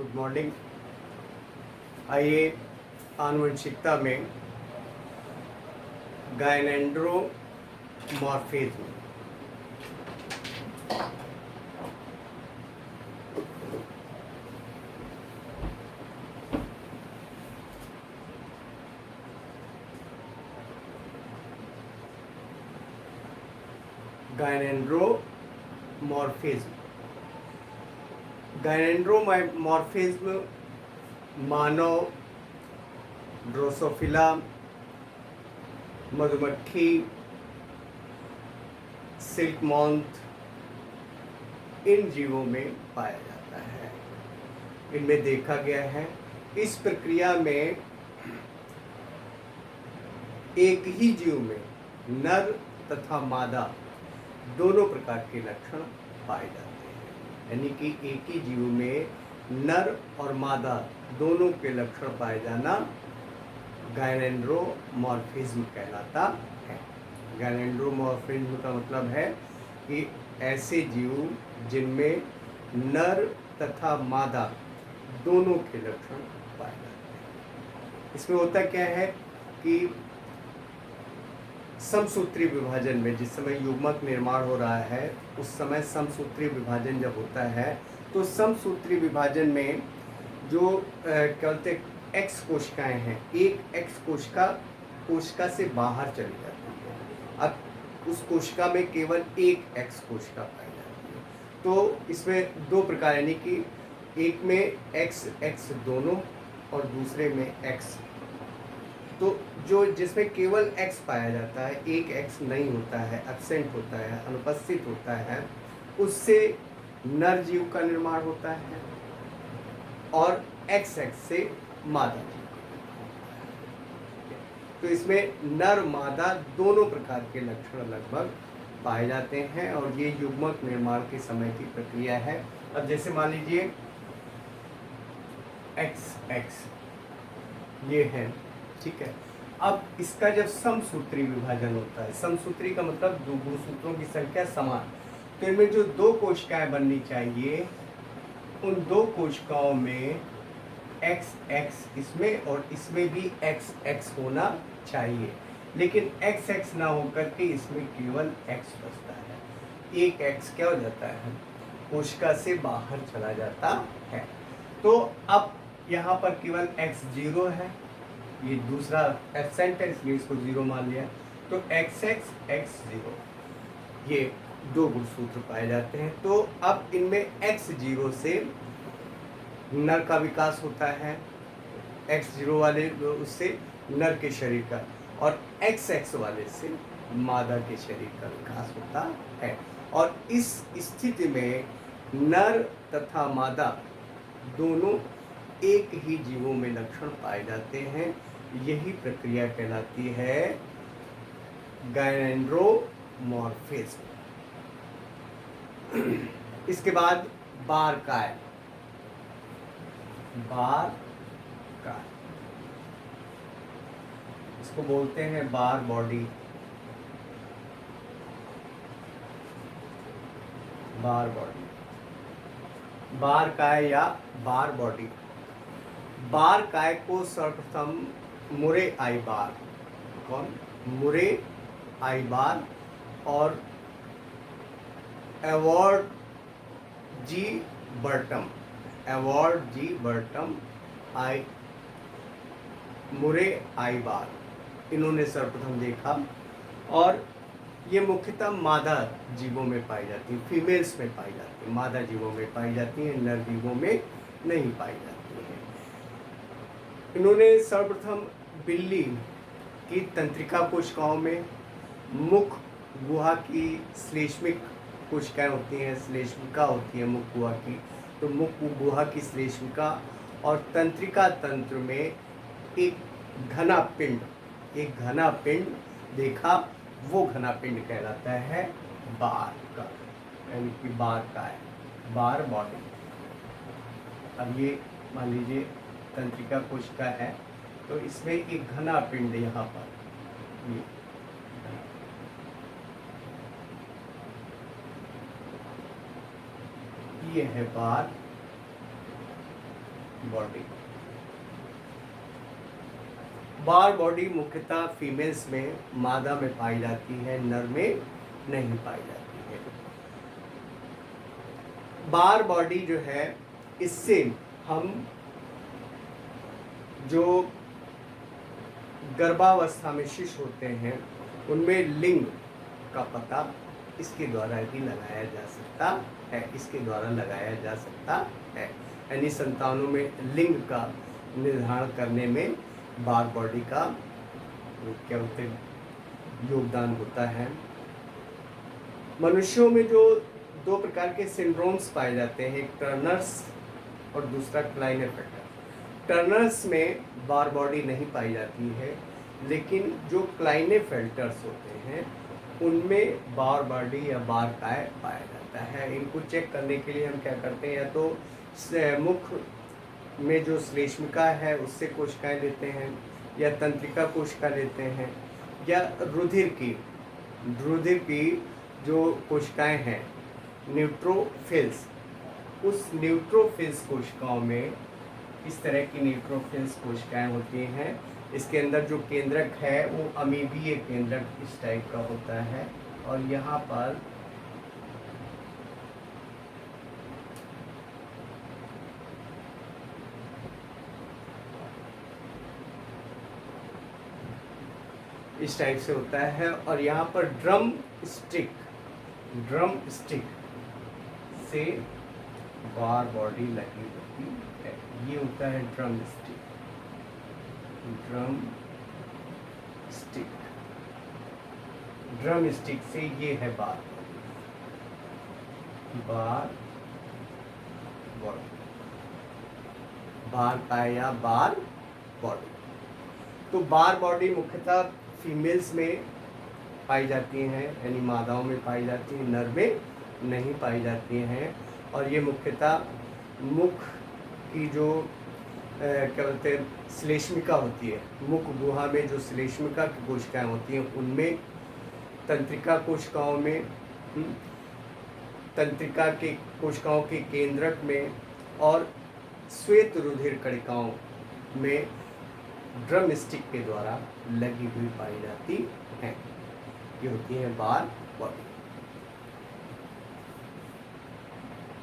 Good morning. आइए आनुवंशिकता में गायनेंड्रोमॉर्फिज्म गायनेंड्रोमॉर्फिज्म मानव, ड्रोसोफिला, मधुमक्खी, सिल्क मॉथ, इन जीवों में पाया जाता है। इनमें देखा गया है इस प्रक्रिया में एक ही जीव में नर तथा मादा दोनों प्रकार के लक्षण पाए जाते हैं। यानी कि एक ही जीव में नर और मादा दोनों के लक्षण पाए जाना गायनेंड्रोमॉर्फिज्म कहलाता है। गायनेंड्रोमॉर्फिज्म का मतलब है कि ऐसे जीव जिनमें नर तथा मादा दोनों के लक्षण पाए जाते हैं। इसमें होता क्या है कि समसूत्री विभाजन में जिस समय युग्मक निर्माण हो रहा है उस समय समसूत्री विभाजन जब होता है तो समसूत्री विभाजन में जो क्या बोलते एक्स कोशिकाएं हैं, एक एक्स कोशिका से बाहर चली जाती है। अब उस कोशिका में केवल एक एक्स कोशिका पाई जाती है। तो इसमें दो प्रकार, यानी कि एक में एक्स एक्स दोनों और दूसरे में एक्स, तो जो जिसमें केवल एक्स पाया जाता है, एक एक्स नहीं होता है, एब्सेंट होता है, अनुपस्थित होता है, उससे नर जीव का निर्माण होता है और एक्स एक्स से मादा जीव। तो इसमें नर मादा दोनों प्रकार के लक्षण लगभग पाए जाते हैं और ये युग्मक निर्माण के समय की प्रक्रिया है। अब जैसे मान लीजिए एक्स एक्स ये है, ठीक है। अब इसका जब समसूत्री विभाजन होता है, समसूत्री का मतलब दो गुणसूत्रों की संख्या समान, तो इनमें जो दो कोशिकाएं बननी चाहिए उन दो कोशिकाओं में एक्स एक्स इसमें और इसमें भी एक्स एक्स होना चाहिए, लेकिन एक्स एक्स ना होकर के इसमें केवल एक्स बचता है। एक एक्स क्या हो जाता है, कोशिका से बाहर चला जाता है। तो अब यहाँ पर केवल एक्स जीरो है, ये दूसरा एब्सेंट है इसलिए इसको जीरो मान लिया। तो एक्स एक्स एक्स जीरो ये दो गुणसूत्र पाए जाते हैं। तो अब इनमें एक्स जीरो से नर का विकास होता है, एक्स जीरो वाले उससे नर के शरीर का, और एक्स एक्स वाले से मादा के शरीर का विकास होता है। और इस स्थिति में नर तथा मादा दोनों एक ही जीवों में लक्षण पाए जाते हैं। यही प्रक्रिया कहलाती है गायनेंड्रोमॉर्फिज्म। इसके बाद बारकाय, बारकाय इसको बोलते हैं बार बॉडी, बार बॉडी, बारकाय या बार बॉडी। बारकाय को सर्वप्रथम मुरे आई बार, कौन, मुरे आई बार और एवॉर्ड जी बर्टम, एवॉर्ड जी बर्टम आई मुरे आई बार, इन्होंने सर्वप्रथम देखा। और ये मुख्यतः मादा जीवों में पाई जाती है, फीमेल्स में पाई जाती है, मादा जीवों में पाई जाती है, नर जीवों में नहीं पाई जाती है। इन्होंने सर्वप्रथम बिल्ली की तंत्रिका कोशिकाओं में, मुख गुहा की श्लेष्मिक कोशिकाएं होती हैं, श्लेष्मिका होती है मुख गुहा की, तो मुख गुहा की श्लेष्मिका और तंत्रिका तंत्र में एक घना पिंड, एक घना पिंड देखा, वो घना पिंड कहलाता है बार का, यानी कि बार का है, बार बॉडी। अब ये मान लीजिए तंत्रिका कोशिका है, तो इसमें एक घना पिंड यहाँ पर, ये है बार, बॉडी। बार बॉडी मुख्यतः फीमेल्स में, मादा में पाई जाती है, नर में नहीं पाई जाती है। बार बॉडी जो है, इससे हम जो गर्भावस्था में शिशु होते हैं उनमें लिंग का पता इसके द्वारा भी लगाया जा सकता है, इसके द्वारा लगाया जा सकता है। यानी संतानों में लिंग का निर्धारण करने में बार बॉडी का क्या होते योगदान होता है। मनुष्यों में जो दो प्रकार के सिंड्रोम्स पाए जाते हैं, एक टर्नर्स और दूसरा क्लाइनेफेल्टर। टर्नर्स में बार बॉडी नहीं पाई जाती है, लेकिन जो क्लाइनेफेल्टर्स होते हैं उनमें बार बॉडी या बार काय पाया जाता है। इनको चेक करने के लिए हम क्या करते हैं, या तो मुख में जो श्लेष्मिका है उससे कोशिकाएं लेते हैं, या तंत्रिका कोशिका लेते हैं, या रुधिर की जो कोशिकाएं हैं न्यूट्रोफिल्स, उस न्यूट्रोफिल्स कोशिकाओं में इस तरह की न्यूट्रोफिल्स कोशिकाएं होती हैं। इसके अंदर जो केंद्रक है वो अमीबीय केंद्रक इस टाइप का होता है, और यहाँ पर इस टाइप से होता है, और यहाँ पर ड्रम स्टिक से बार बॉडी लगी होती है। ये होता है ड्रम स्टिक से ये है बार बॉडी, बार पाया बार बॉडी। तो बार बॉडी मुख्यतः फीमेल्स में पाई जाती हैं, यानी मादाओं में पाई जाती हैं, नर में नहीं पाई जाती हैं। और ये मुख्यतः मुख की जो क्या बोलते हैं श्लेष्मिका होती है, मुख गुहा में जो श्लेष्मिका की कोशिकाएं होती हैं उनमें, तंत्रिका कोशिकाओं में, तंत्रिका के कोशिकाओं के केंद्रक में, और श्वेत रुधिर कणिकाओं में ड्रम स्टिक के द्वारा लगी हुई पाई जाती हैं। ये होती है बार बॉडी।